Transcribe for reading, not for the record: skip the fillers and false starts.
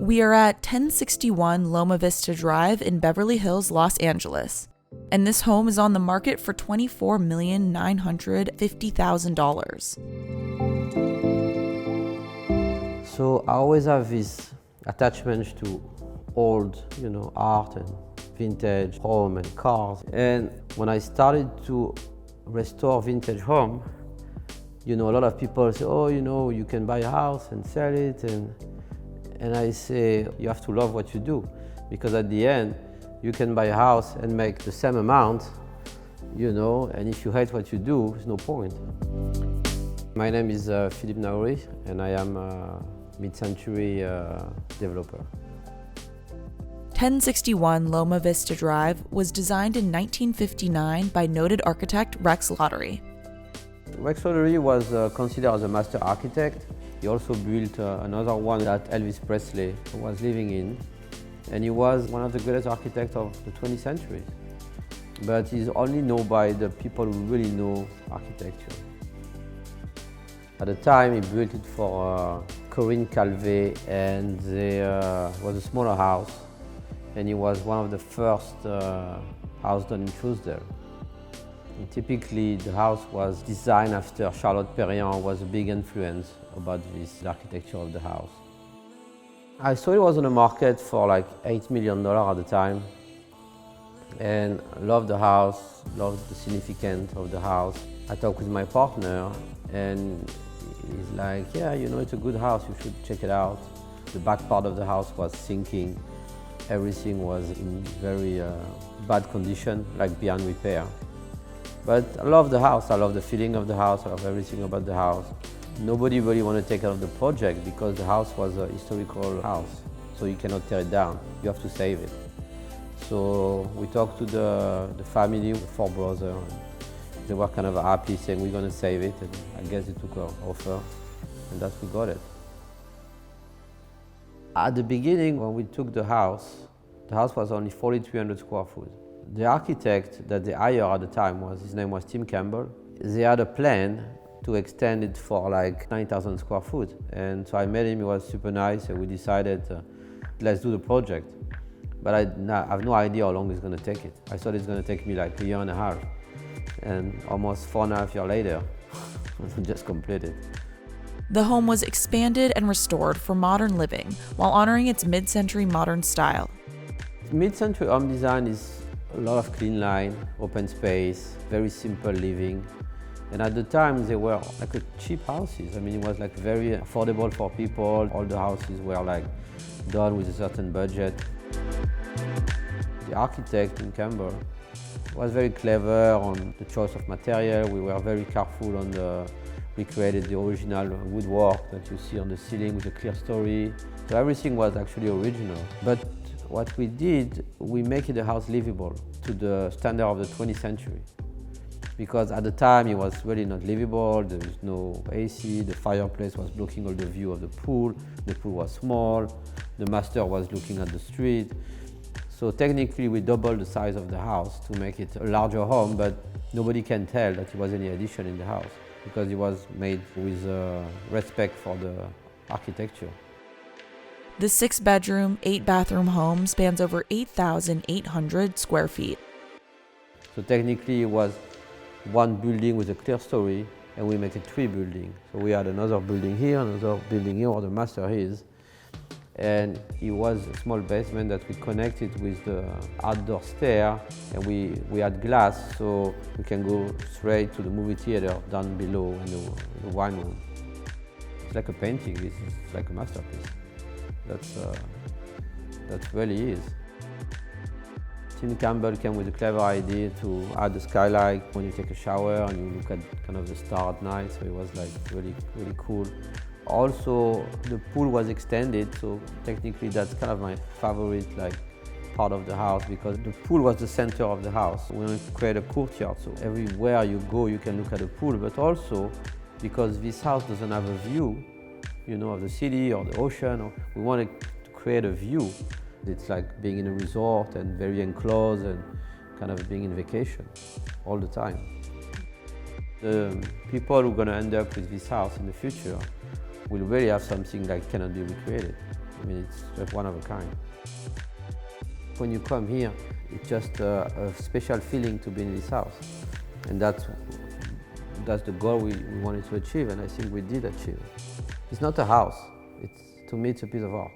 We are at 1061 Loma Vista Drive in Beverly Hills, Los Angeles, and this home is on the market for $24,950,000. So I always have this attachment to old, art and vintage home and cars. And when I started to restore vintage home, a lot of people say, oh, you can buy a house and sell it. And I say, you have to love what you do, because at the end, you can buy a house and make the same amount, and if you hate what you do, there's no point. My name is Philippe Naouri, and I am a mid-century developer. 1061 Loma Vista Drive was designed in 1959 by noted architect Rex Lottery. Rex Lottery was considered as a master architect. He also built another one that Elvis Presley was living in. And he was one of the greatest architects of the 20th century. But he's only known by the people who really know architecture. At the time, he built it for Corinne Calvet, and it was a smaller house. And it was one of the first house done in Trousdale. And typically, the house was designed after Charlotte Perriand was a big influence about this architecture of the house. I saw it was on the market for like $8 million at the time, and loved the house, loved the significance of the house. I talked with my partner, and he's like, yeah, it's a good house, you should check it out. The back part of the house was sinking. Everything was in very bad condition, like beyond repair. But I love the house, I love the feeling of the house, I love everything about the house. Nobody really wanted to take out of the project because the house was a historical house, so you cannot tear it down, you have to save it. So we talked to the family, the four brothers, and they were kind of happy, saying we're going to save it, and I guess they took our offer, and that's we got it. At the beginning, when we took the house was only 4,300 square feet. The architect that they hired at the time, his name was Tim Campbell. They had a plan to extend it for like 9,000 square feet. And so I met him, he was super nice, and we decided, let's do the project. But I have no idea how long it's going to take it. I thought it's going to take me like a year and a half. And almost 4.5 years later, we just completed. The home was expanded and restored for modern living while honoring its mid-century modern style. Mid-century home design is a lot of clean line, open space, very simple living. And at the time, they were like cheap houses. I mean, it was like very affordable for people. All the houses were like done with a certain budget. The architect in Campbell was very clever on the choice of material. We were very careful on we created the original woodwork that you see on the ceiling with a clear story. So everything was actually original. But what we did, we make the house livable to the standard of the 20th century. Because at the time it was really not livable, there was no AC, the fireplace was blocking all the view of the pool was small, the master was looking at the street. So technically we doubled the size of the house to make it a larger home, but nobody can tell that there was any addition in the house because it was made with respect for the architecture. The 6-bedroom, 8-bathroom home spans over 8,800 square feet. So technically it was one building with a clear story, and we make it 3 buildings. So we had another building here, another building here where the master is. And it was a small basement that we connected with the outdoor stair, and we had glass, so we can go straight to the movie theater down below in the wine room. It's like a painting, this is like a masterpiece. That really is. Tim Campbell came with a clever idea to add a skylight when you take a shower and you look at kind of the star at night, so it was like really, really cool. Also, the pool was extended, so technically that's kind of my favorite part of the house because the pool was the center of the house. We wanted to create a courtyard, so everywhere you go you can look at the pool, but also because this house doesn't have a view, of the city or the ocean, we wanted to create a view. It's like being in a resort and very enclosed and kind of being in vacation all the time. The people who are going to end up with this house in the future will really have something that cannot be recreated. I mean, it's just one of a kind. When you come here, it's just a special feeling to be in this house. And that's the goal we wanted to achieve, and I think we did achieve it. It's not a house. To me, it's a piece of art.